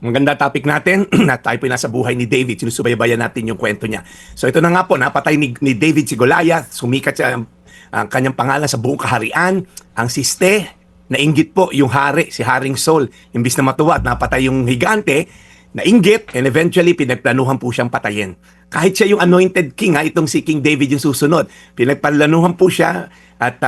Maganda topic natin na tayo po nasa buhay ni David. Sinusubaybayan natin yung kwento niya. So ito na nga po, napatay ni David si Goliath. Sumikat siya ang kanyang pangalan sa buong kaharian. Ang siste, nainggit po yung hari, si Haring Saul. Imbis na matuwa at napatay yung higante, nainggit and eventually pinagplanuhan po siyang patayin. Kahit siya yung anointed king, itong si King David yung susunod, pinagplanuhan po siya at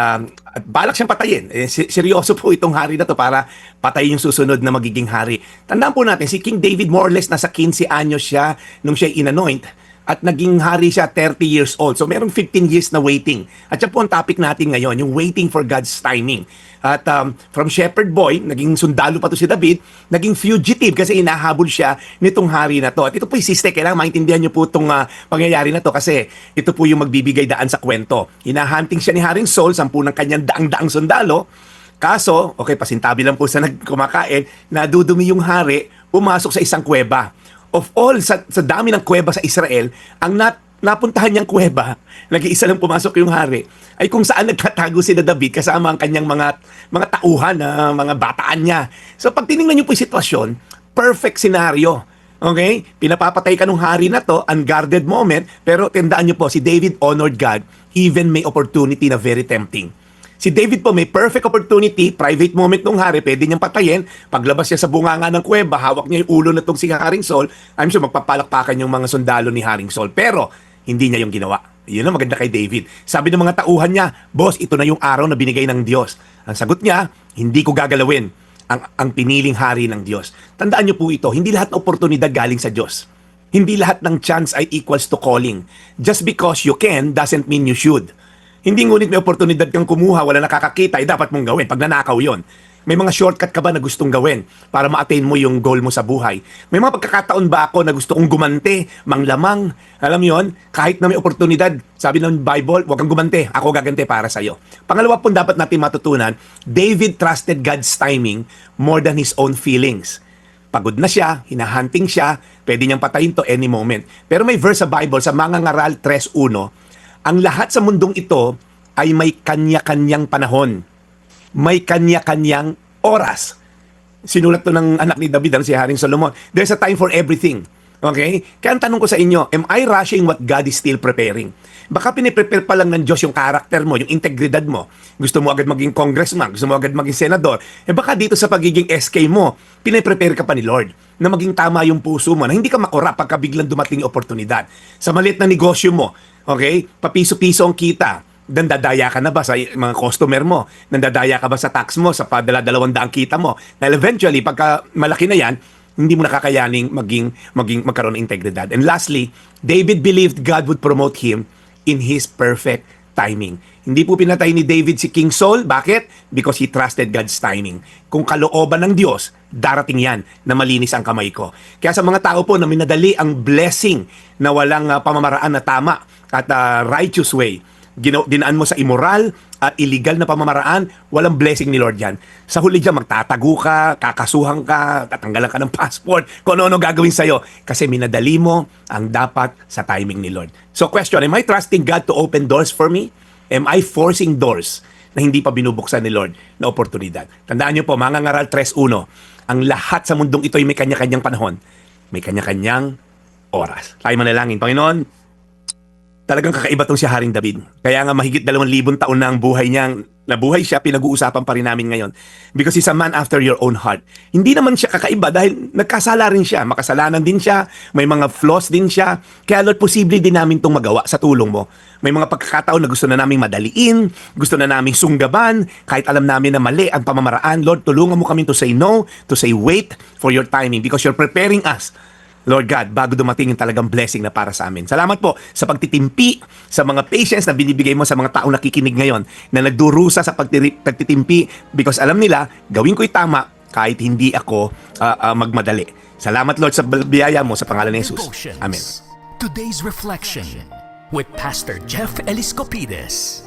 balak siyang patayin. Seryoso po itong hari na to para patayin yung susunod na magiging hari. Tandaan po natin, si King David more or less nasa 15 anyos siya nung siya inanoint at naging hari siya 30 years old. So merong 15 years na waiting. At yan po ang topic natin ngayon, yung waiting for God's timing. At from shepherd boy, naging sundalo pa to si David, naging fugitive kasi inahabol siya nitong hari na to. At ito po yung siste, kailangan maintindihan niyo po itong pangyayari na to kasi ito po yung magbibigay daan sa kwento. Hinahunting siya ni Haring Saul, 10 ng kanyang daang-daang sundalo. Kaso, okay, pasintabi lang po sa nagkumakain, nadudumi yung hari, pumasok sa isang kuweba. Of all, sa dami ng kuweba sa Israel, ang napuntahan niyang kuweba, nag-iisa lang pumasok yung hari, ay kung saan nagtatago si David kasama ang kanyang mga tauhan, mga bataan niya. So pag tinignan niyo po yung sitwasyon, perfect scenario. Okay? Pinapapatay ka ng hari na to, unguarded moment, pero tandaan niyo po, si David honored God, even may opportunity na very tempting. Si David po may perfect opportunity, private moment ng hari, pwede niyang patayin. Paglabas niya sa bunganga ng kuweba, hawak niya yung ulo na itong si Haring Saul, I'm sure magpapalakpakan yung mga sundalo ni Haring Saul. Pero, hindi niya yung ginawa. Yun ang maganda kay David. Sabi ng mga tauhan niya, boss, ito na yung araw na binigay ng Diyos. Ang sagot niya, hindi ko gagalawin ang piniling hari ng Diyos. Tandaan niyo po ito, hindi lahat ng oportunidad galing sa Diyos. Hindi lahat ng chance ay equals to calling. Just because you can doesn't mean you should. Hindi ngunit may oportunidad kang kumuha, wala nakakakita, dapat mong gawin. Pag nanakaw yon. May mga shortcut ka ba na gustong gawin para ma-attain mo yung goal mo sa buhay? May mga pagkakataon ba ako na gusto kong gumante, manglamang? Alam yon, kahit na may oportunidad, sabi ng Bible, huwag kang gumante, ako gagante para sa'yo. Pangalawa po dapat natin matutunan, David trusted God's timing more than his own feelings. Pagod na siya, hinahunting siya, pwede niyang patayin to any moment. Pero may verse sa Bible, sa Mangangaral 3:1, ang lahat sa mundong ito ay may kanya-kanyang panahon. May kanya-kanyang oras. Sinulat to ng anak ni David, si Haring Solomon. There's a time for everything. Okay? Kaya ang tanong ko sa inyo, am I rushing what God is still preparing? Baka piniprepare pa lang ng Diyos yung karakter mo, yung integridad mo. Gusto mo agad maging congressman, gusto mo agad maging senador. Baka dito sa pagiging SK mo, piniprepare ka pa ni Lord na maging tama yung puso mo, na hindi ka makura pagka biglang dumating yung oportunidad. Sa maliit na negosyo mo, okay? Papiso-piso ang kita. Nandadaya ka na ba sa mga customer mo? Nandadaya ka ba sa tax mo? Sa padala-200 kita mo? Dahil eventually, pagka malaki na yan, hindi mo nakakayaning magkaroon ng integridad. And lastly, David believed God would promote him in His perfect timing. Hindi po pinatay ni David si King Saul. Bakit? Because he trusted God's timing. Kung kalooban ng Diyos, darating yan na malinis ang kamay ko. Kaya sa mga tao po na minadali ang blessing na walang pamamaraan na tama at righteous way, dinaan mo sa immoral at illegal na pamamaraan, walang blessing ni Lord yan. Sa huli dyan, magtatago ka, kakasuhan ka, tatanggalan ka ng passport, kung ano gagawin sa'yo. Kasi minadali mo ang dapat sa timing ni Lord. So question, am I trusting God to open doors for me? Am I forcing doors na hindi pa binubuksan ni Lord na oportunidad? Tandaan niyo po, Mangangaral 3:1, ang lahat sa mundong ito ay may kanya-kanyang panahon. May kanya-kanyang oras. Tayo manalangin. Panginoon, talagang kakaiba tong si Haring David. Kaya nga mahigit 2,000 taon na ang buhay niya. Nabuhay siya, pinag-uusapan pa rin namin ngayon. Because he's a man after your own heart. Hindi naman siya kakaiba dahil nagkasala rin siya. Makasalanan din siya. May mga flaws din siya. Kaya Lord, posible din namin itong magawa sa tulong mo. May mga pagkakataon na gusto na namin madaliin, gusto na namin sunggaban, kahit alam namin na mali ang pamamaraan. Lord, tulungan mo kami to say no, to say wait for your timing because you're preparing us, Lord God, bago dumating yung talagang blessing na para sa amin. Salamat po sa pagtitimpi, sa mga patience na binibigay mo sa mga taong nakikinig ngayon na nagdurusa sa pagtitimpi because alam nila, gawin ko'y tama kahit hindi ako magmadali. Salamat Lord sa biyaya mo sa pangalan ni Jesus. Amen. Today's Reflection with Pastor Jeff Eliscopides.